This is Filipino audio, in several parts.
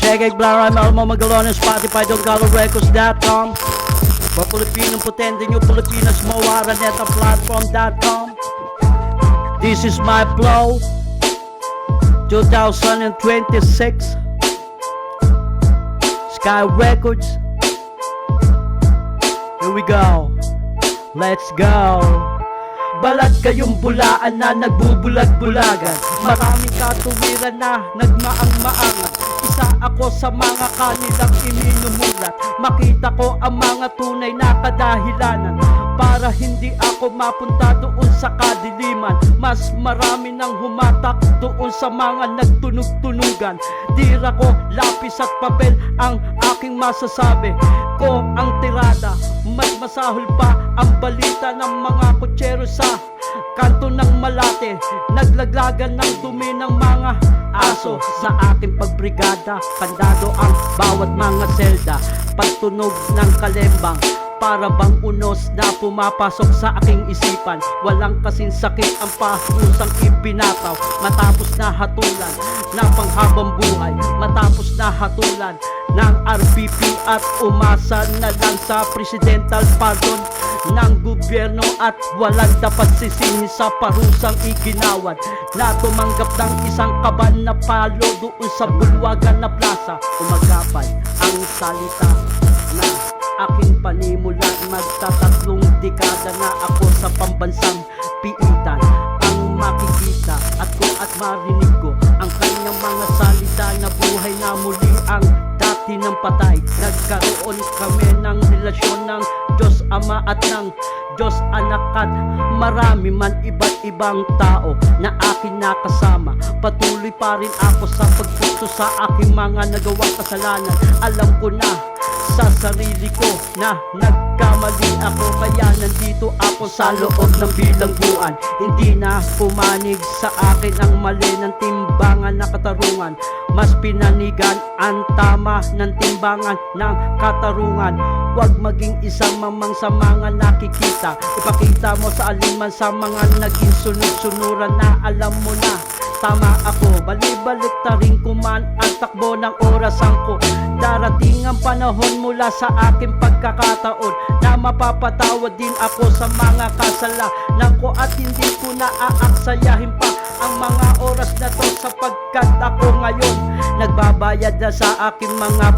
Kegeg Blara, Melmo Magalon, Spotify, DonGaloRecords.com. For Filipinong potente nyo, Pilipinas mo, Aranetaplatform.com. This is my flow 2026 Sky Records. Here we go. Let's go. Balat kayong bulaan na nagbubulag-bulagan, maraming katuwiran na nagmaang-maangan. Isa ako sa mga kanilang iminumulat. Makita ko ang mga tunay na kadahilanan para hindi ako mapunta doon sa kadiliman. Mas marami nang humatak doon sa mga nagtunog-tunugan. Tira ko, lapis at papel ang aking masasabi ko. Ang tirada, mas masahol pa ang balita ng mga kutsero sa kanto ng Malate. Naglaglagan ng dumi ng mga aso sa aking pagbrigada. Kandado ang bawat mga selda. Pagtunog ng kalembang, para bang unos na pumapasok sa aking isipan. Walang kasing sakit ang pahusang ipinataw. Matapos na hatulan ng panghabang buhay, matapos na hatulan ng RPP at umasa na lang sa presidential pardon ng gobyerno at walang dapat sisingin sa parusang iginawad na tumanggap ng isang kaban na palo doon sa bulwagan na plaza. Umagapay ang salita na aking panimulan. Magtatatlong dekada na ako sa pambansang piitan. Ang makikita at marinig ko ang kanyang mga salita na buhay na muli ang dati ng patay. Nagkaroon kami ng relasyon ng Diyos Ama at ng Diyos Anak at marami man iba't ibang tao na akin nakasama. Patuloy pa rin ako sa pagpuso sa aking mga nagawang kasalanan. Alam ko na sa sarili ko na nagkamali ako, kaya nandito ako sa loob ng bilangguan. Hindi na pumanig sa akin ang mali ng timbangan na katarungan. Mas pinanigan ang tama ng timbangan ng katarungan. Huwag maging isang mamang sa mga nakikita. Ipakita mo sa alinman sa mga naging sunod-sunuran na alam mo na tama ako. Balibalik ta rin kuman ang takbo ng orasan ko. Darating ang panahon mula sa aking pagkakataon na mapapatawad din ako sa mga kasalanan ko at hindi ko na aaksayahin pa ang mga oras na to sapagkat ako ngayon nagbabayad na sa aking mga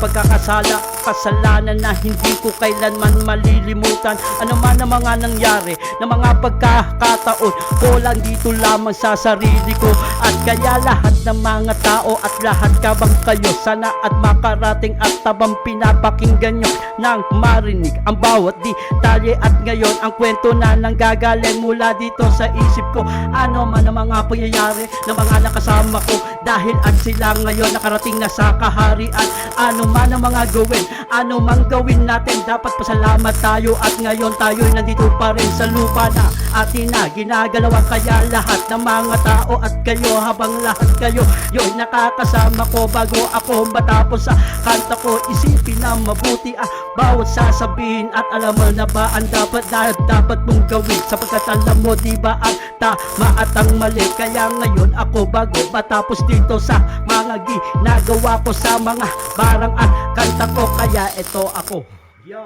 kasalanan na hindi ko kailanman malilimutan. Ano man ang mga nangyari na mga pagkakataon ko lang dito lamang sa sarili ko. At kaya lahat ng mga tao at lahat kabang kayo sana at makarating at tabang pinapakinggan nyo nang marinig ang bawat detalye. At ngayon ang kwento na nanggagaling mula dito sa isip ko. Ano man ang mga pangyayari ng mga nakasama ko, dahil at sila ngayon nakarating na sa kaharian. Ano man ang mga gawin, ano man gawin natin, dapat pasalamat tayo. At ngayon tayo nandito pa rin sa lupa na atin na ginagalawan. Kaya lahat ng mga tao at kayo, habang lahat kayo yung nakakasama ko bago ako matapos sa kanta ko, isipin na mabuti bawat sasabihin at alam mo na ba ang dapat mong gawin, sapagkat alam mo diba ang tama at ang mali. Kaya ngayon ako bago matapos dito sa mga ginagawa ko sa mga barang at kanta ko, kaya ito ako. Yo!